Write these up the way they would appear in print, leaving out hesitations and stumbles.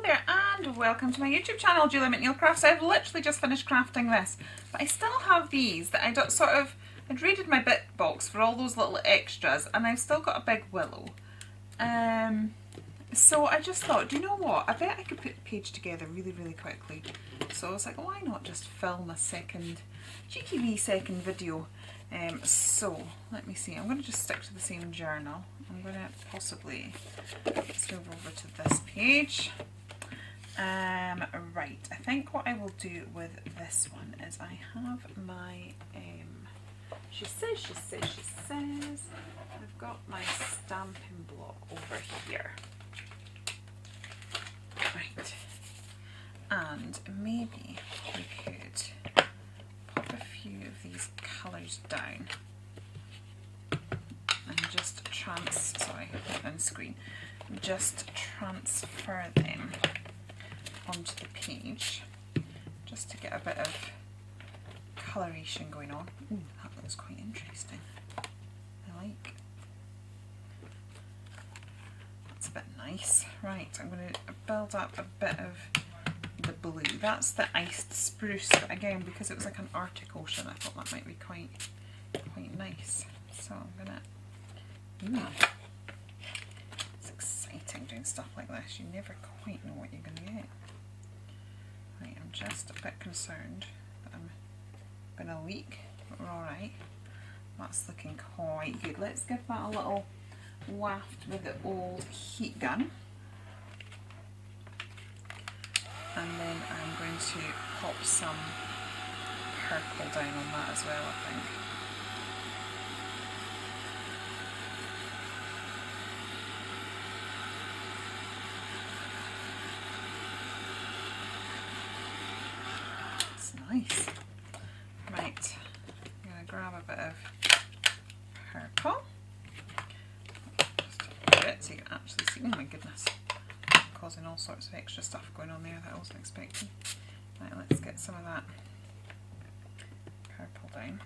there and welcome to my YouTube channel, Julie McNeil Crafts. I've literally just finished crafting this, but I still have these that I don't I'd raided my bit box for all those little extras and I've still got a big willow. So I just thought, do you know what, I bet I could put the page together really quickly. So I was like, why not just film a cheeky wee second video. So let me see, I'm going to just stick to the same journal. I'm going to possibly, let's move over to this page. Right, I think what I will do with this one is I have my, she says, I've got my stamping block over here. Right, and maybe we could pop a few of these colours down and just just transfer them onto the page just to get a bit of coloration going on. Ooh, that looks quite interesting. I like. That's a bit nice. Right, I'm going to build up a bit of the blue. That's the iced spruce, but again, because it was like an Arctic Ocean, I thought that might be quite nice. So I'm gonna. It's exciting doing stuff like this. You never quite know what you're gonna get. Right, I'm just a bit concerned that I'm gonna leak, but we're all right. That's looking quite good. Let's give that a little waft with the old heat gun. And then I'm going to pop some purple down on that as well, I think. That's nice. Right, I'm going to grab a bit of purple. Just put it so you can actually see. Oh my goodness. Causing all sorts of extra stuff going on there that I wasn't expecting. Right, let's get some of that purple down.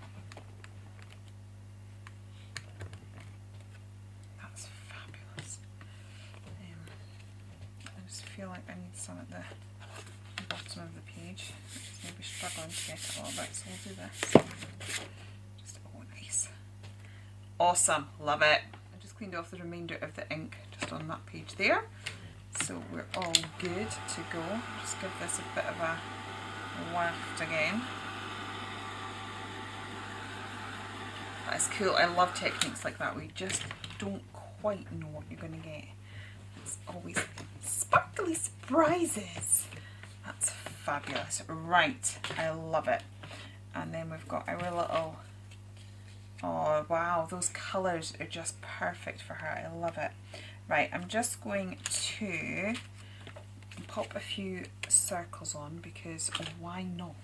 That's fabulous. I just feel like I need some at the bottom of the page. It's maybe struggling to get it a little bit, so we'll do this. Just, oh nice. Awesome, love it. I just cleaned off the remainder of the ink just on that page there. So we're all good to go. Just give this a bit of a waft again. That's cool. I love techniques like that where you just don't quite know what you're going to get. It's always sparkly surprises. That's fabulous. Right, I love it. And then we've got our little, oh wow, those colours are just perfect for her. I love it. Right, I'm just going to pop a few circles on because why not?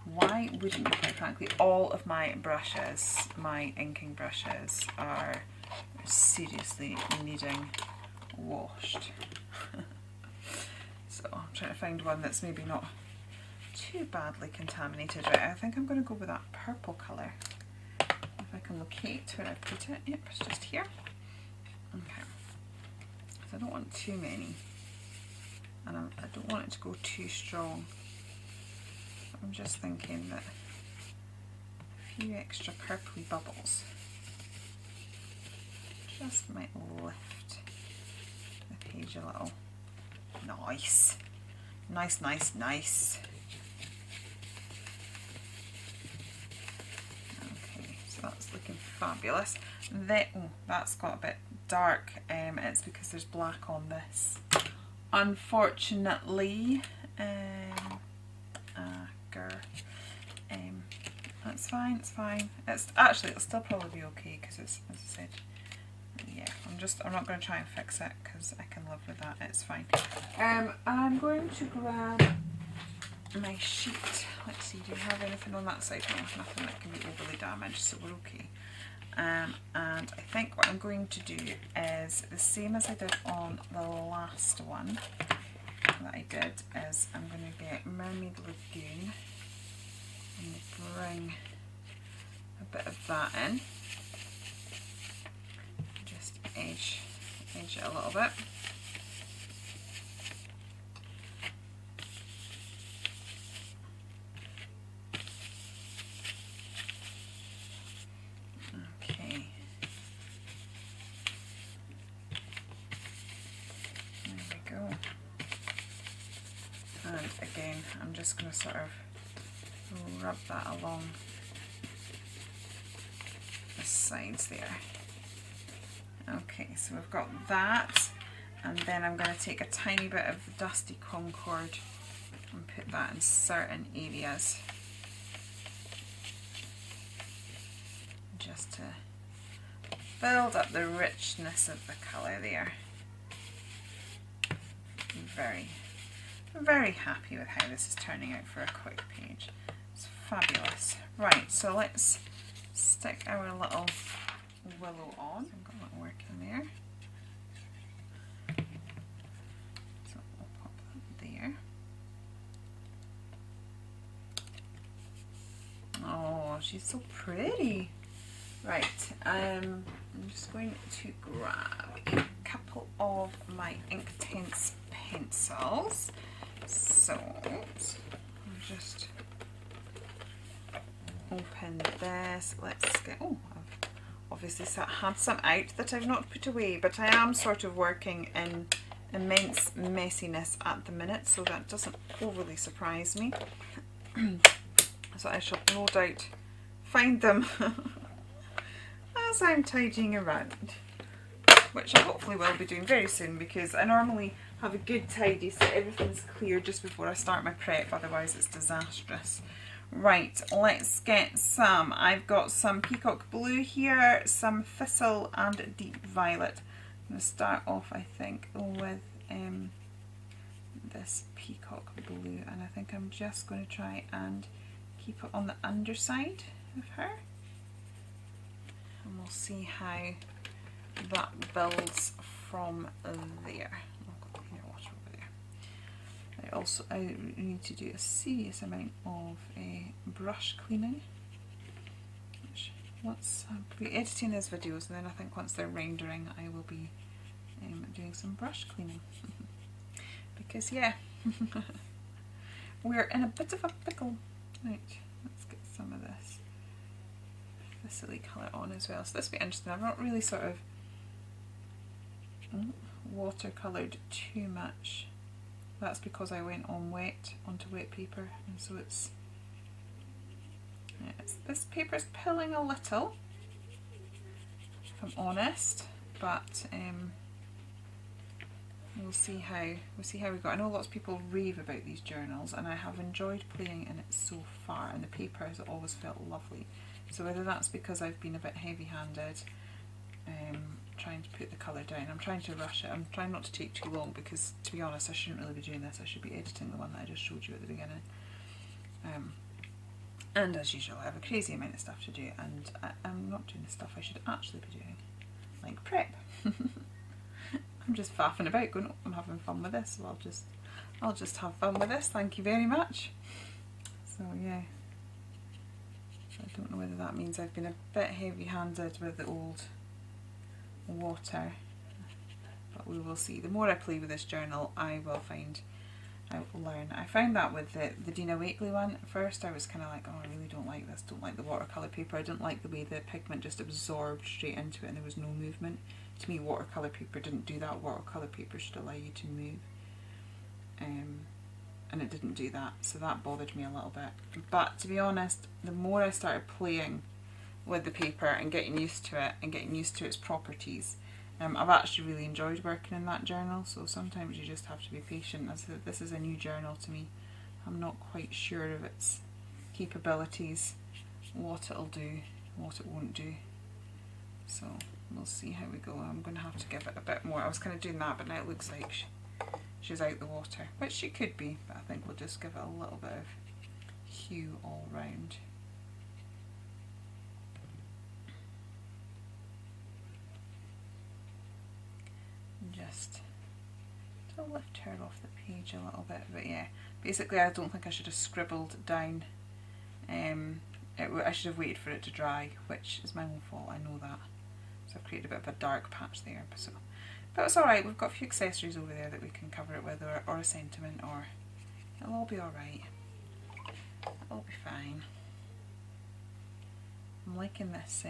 Why wouldn't you, quite frankly? All of my brushes, my inking brushes, are seriously needing washed. So I'm trying to find one that's maybe not too badly contaminated. Right, I think I'm going to go with that purple colour. If I can locate where I put it. Yep, it's just here. Okay, so I don't want too many, and I don't want it to go too strong. I'm just thinking that a few extra purpley bubbles just might lift the page a little. Nice, nice, nice, nice. Okay, so that's looking fabulous. That's got a bit dark. It's because there's black on this, unfortunately. That's fine, it's fine. It'll still probably be okay because it's, as I said, yeah, I'm not going to try and fix it because I can live with that. It's fine. I'm going to grab my sheet. Let's see, do you have anything on that side? No, nothing that can be overly damaged, so we're okay. And I think what I'm going to do is the same as I did on the last one that I did, is I'm going to get Mermaid Lagoon and bring a bit of that in. Just edge it a little bit. again, I'm just going to sort of rub that along the sides there. Okay, so we've got that, and then I'm going to take a tiny bit of the dusty Concord and put that in certain areas, just to build up the richness of the colour there. Very, very happy with how this is turning out for a quick page. It's fabulous. Right, so let's stick our little willow on. I've got that working there. So I'll pop that there. Oh, she's so pretty. Right, I'm just going to grab a couple of my Inktense pencils. So I'll just open this. Let's get, oh, I've obviously had some out that I've not put away, but I am sort of working in immense messiness at the minute, so that doesn't overly surprise me. So I shall no doubt find them as I'm tidying around, which I hopefully will be doing very soon, because I normally have a good tidy so everything's clear just before I start my prep, otherwise it's disastrous. Right, let's get some. I've got some peacock blue here, some thistle and deep violet. I'm going to start off, I think, with this peacock blue, and I think I'm just going to try and keep it on the underside of her, and we'll see how that builds from there. I've got cleaner water over there. I need to do a serious amount of brush cleaning, which once I'll be editing these videos, and then I think once they're rendering I will be doing some brush cleaning because yeah, we're in a bit of a pickle. Right, let's get some of this silly colour on as well. So this will be interesting. I've not really sort of watercoloured too much. That's because I went on onto wet paper, and so it's this paper's pilling a little, if I'm honest, but we'll see how we go. I know lots of people rave about these journals, and I have enjoyed playing in it so far, and the paper has always felt lovely. So whether that's because I've been a bit heavy-handed trying to put the colour down, I'm trying to rush it, I'm trying not to take too long, because to be honest I shouldn't really be doing this, I should be editing the one that I just showed you at the beginning. And as usual I have a crazy amount of stuff to do, and I'm not doing the stuff I should actually be doing, like prep. I'm just faffing about going, oh, I'm having fun with this, so I'll just have fun with this, thank you very much. So yeah, I don't know whether that means I've been a bit heavy-handed with the old water, but we will see. The more I play with this journal, I will learn. I found that with the Dina Wakley one. At first I was kind of like, oh, I really don't like this, don't like the watercolour paper, I didn't like the way the pigment just absorbed straight into it and there was no movement. To me, watercolour paper didn't do that. Watercolour paper should allow you to move, and it didn't do that, so that bothered me a little bit. But to be honest, the more I started playing with the paper and getting used to it and getting used to its properties, I've actually really enjoyed working in that journal. So sometimes you just have to be patient, as this is a new journal to me. I'm not quite sure of its capabilities, what it'll do, what it won't do. So we'll see how we go. I'm going to have to give it a bit more. I was kind of doing that, but now it looks like she's out the water, which she could be, but I think we'll just give it a little bit of hue all round. Just to lift her off the page a little bit, but yeah, basically I don't think I should have scribbled down. I should have waited for it to dry, which is my own fault, I know that. So I've created a bit of a dark patch there, but it's alright, we've got a few accessories over there that we can cover it with, or a sentiment, or it'll all be alright. It'll be fine. I'm liking this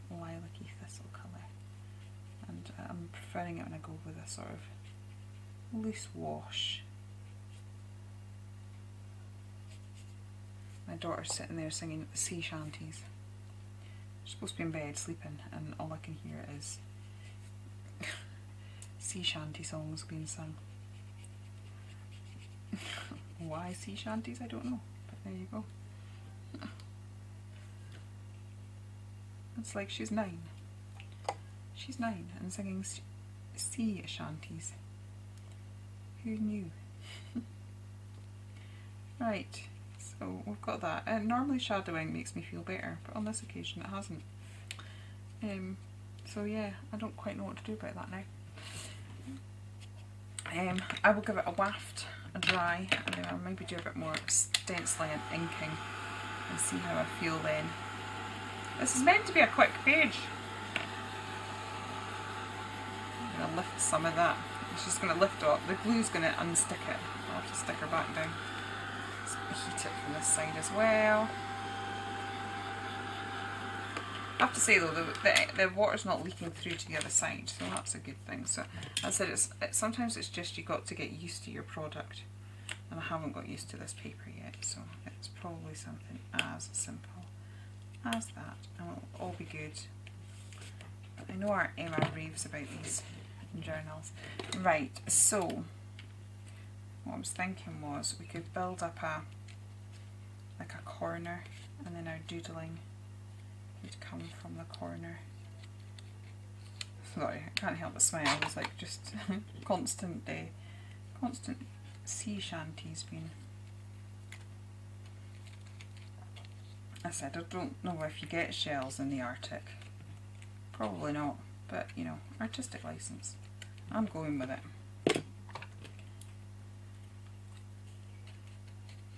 lilac-y thistle colour, and I'm preferring it when I go with a sort of loose wash. My daughter's sitting there singing sea shanties. She's supposed to be in bed sleeping, and all I can hear is sea shanty songs being sung. Why sea shanties? I don't know, but there you go. It's like she's 9. She's 9 and singing sea shanties. Who knew? Right, so we've got that. And normally shadowing makes me feel better, but on this occasion it hasn't. So yeah, I don't quite know what to do about that now. I will give it a waft, a dry, and then I'll maybe do a bit more stenciling and inking and see how I feel then. This is meant to be a quick page. I'm going to lift some of that. It's just going to lift up. The glue's going to unstick it. I'll have to stick her back down. Let's heat it from this side as well. I have to say though, the water's not leaking through to the other side, so that's a good thing. So as I said, sometimes it's just you got to get used to your product, and I haven't got used to this paper yet, so it's probably something as simple as that, and it'll all be good. I know our Emma raves about these journals. Right, so what I was thinking was we could build up like a corner, and then our doodling would come from the corner. Sorry, I can't help but smile. It's like just constant sea shanties being. I said I don't know if you get shells in the Arctic. Probably not, but you know, artistic license. I'm going with it.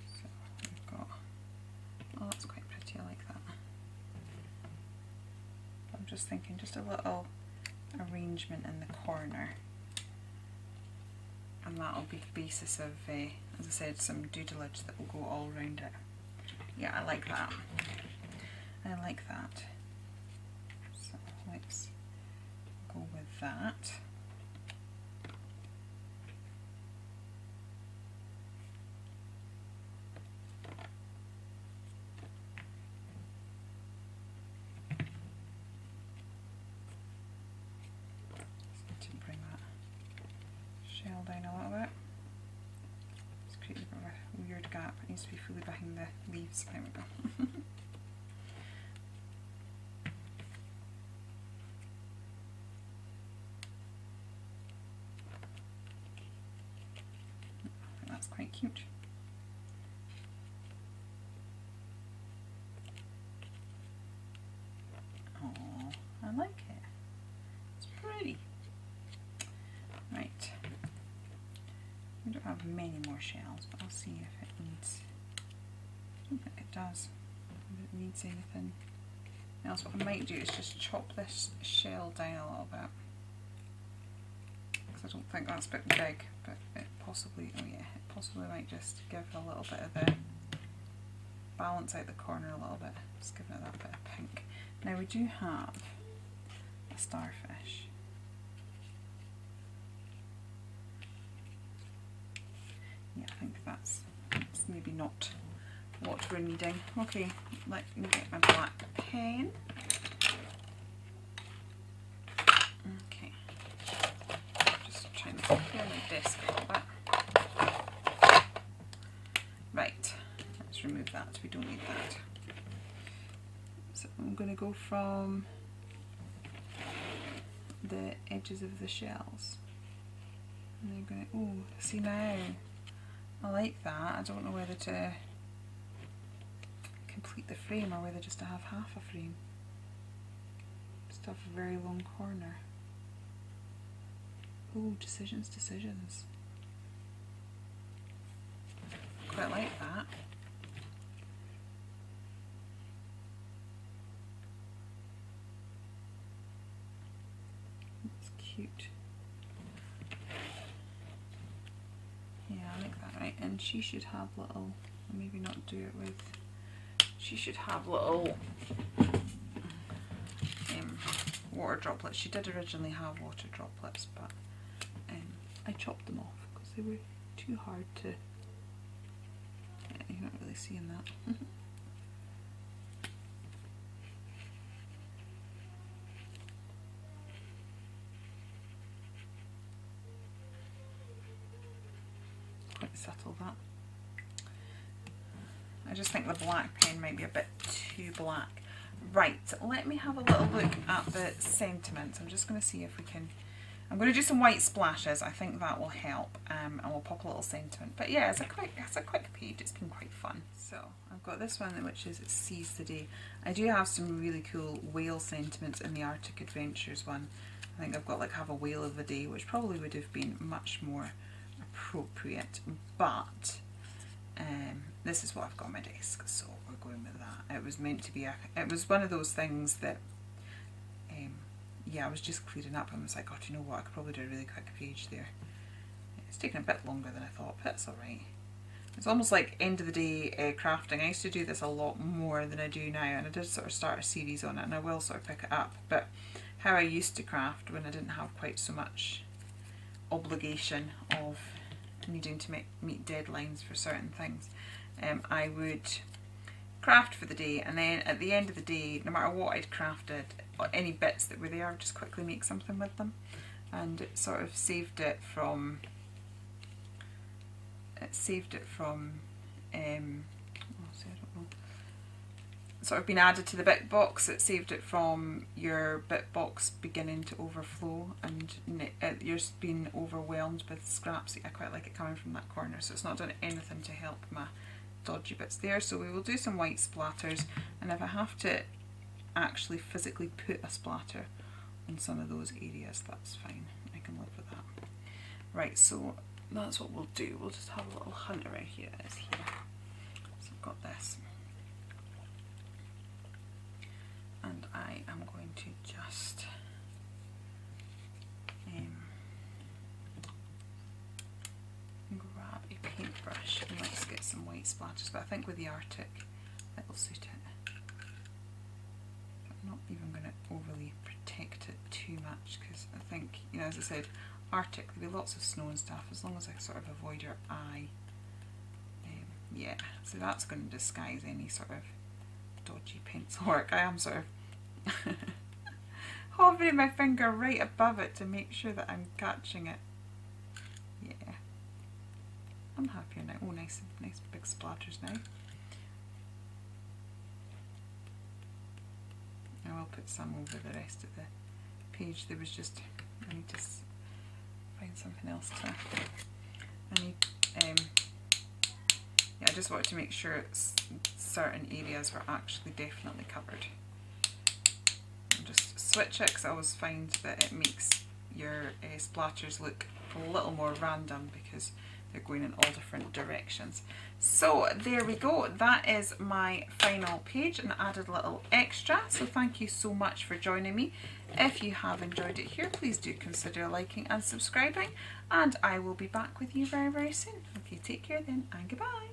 So we've got. Oh, that's quite pretty. I like that. I'm just thinking, just a little arrangement in the corner, and that'll be the basis of, as I said, some doodleage that will go all around it. Yeah, I like that. I like that. So let's go with that. To bring that shell down a little bit. It's creating a bit of a weird gap. It needs to be fully behind the leaves. There we go. That's quite cute. Oh, I like it. It's pretty. Right. We don't have many more shells, but I'll see if it needs. I don't think it does. If it needs anything else, what I might do is just chop this shell down a little bit, because I don't think that's a bit big, but it possibly, oh yeah, it possibly might just give a little bit of the balance out the corner a little bit, just giving it that bit of pink. Now we do have a starfish. Yeah, I think that's maybe not what we're needing. Okay, let me get my black pen. Okay, just trying to clear my desk a little bit. Right, let's remove that, we don't need that. So I'm going to go from the edges of the shells. And they're going to, oh, see now, I like that. I don't know whether to complete the frame or whether just to have half a frame. Just have a very long corner. Oh, decisions. Quite like that. It's cute. Yeah, I like that, right? And she should have little, maybe not do it with, she should have little water droplets. She did originally have water droplets, but I chopped them off because they were too hard to, you're not really seeing that. subtle that. I just think the black pen might be a bit too black. Right, let me have a little look at the sentiments. I'm just going to see if we can... I'm going to do some white splashes. I think that will help, and we'll pop a little sentiment. But yeah, it's a quick page. It's been quite fun. So I've got this one, which is It Sees the Day. I do have some really cool whale sentiments in the Arctic Adventures one. I think I've got like Have a Whale of the Day, which probably would have been much more appropriate. But this is what I've got on my desk, so we're going with that. It was meant to be it was one of those things that yeah, I was just clearing up and was like, oh, do you know what, I could probably do a really quick page there. It's taken a bit longer than I thought, but it's alright. It's almost like end of the day crafting. I used to do this a lot more than I do now, and I did sort of start a series on it, and I will sort of pick it up. But how I used to craft when I didn't have quite so much obligation of needing to meet deadlines for certain things, I would craft for the day, and then at the end of the day, no matter what I'd crafted, any bits that were there, I would just quickly make something with them, and it sort of saved it from sort of being added to the bit box. It saved it from your bit box beginning to overflow and you're being overwhelmed with scraps. I quite like it coming from that corner, so it's not done anything to help my dodgy bits there. So we will do some white splatters, and if I have to actually physically put a splatter on some of those areas, that's fine. I can live with that. Right, so that's what we'll do. We'll just have a little hunt around here. It is here. So I've got this. And I am going to just grab a paintbrush and let's get some white splatters, but I think with the Arctic it'll suit it. I'm not even going to overly protect it too much, because I think, you know, as I said, Arctic, there'll be lots of snow and stuff, as long as I sort of avoid your eye. Yeah, so that's going to disguise any sort of dodgy pencil work. I am sort of hovering my finger right above it to make sure that I'm catching it. Yeah, I'm happier now. Oh, nice big splatters now. I will put some over the rest of the page. There was just, I need to find something else to, I need, yeah, I just wanted to make sure certain areas were actually definitely covered. I'll just switch it, because I always find that it makes your splatters look a little more random because they're going in all different directions. So there we go, that is my final page, an added little extra. So thank you so much for joining me. If you have enjoyed it here, please do consider liking and subscribing, and I will be back with you very, very soon. Okay, take care then, and goodbye.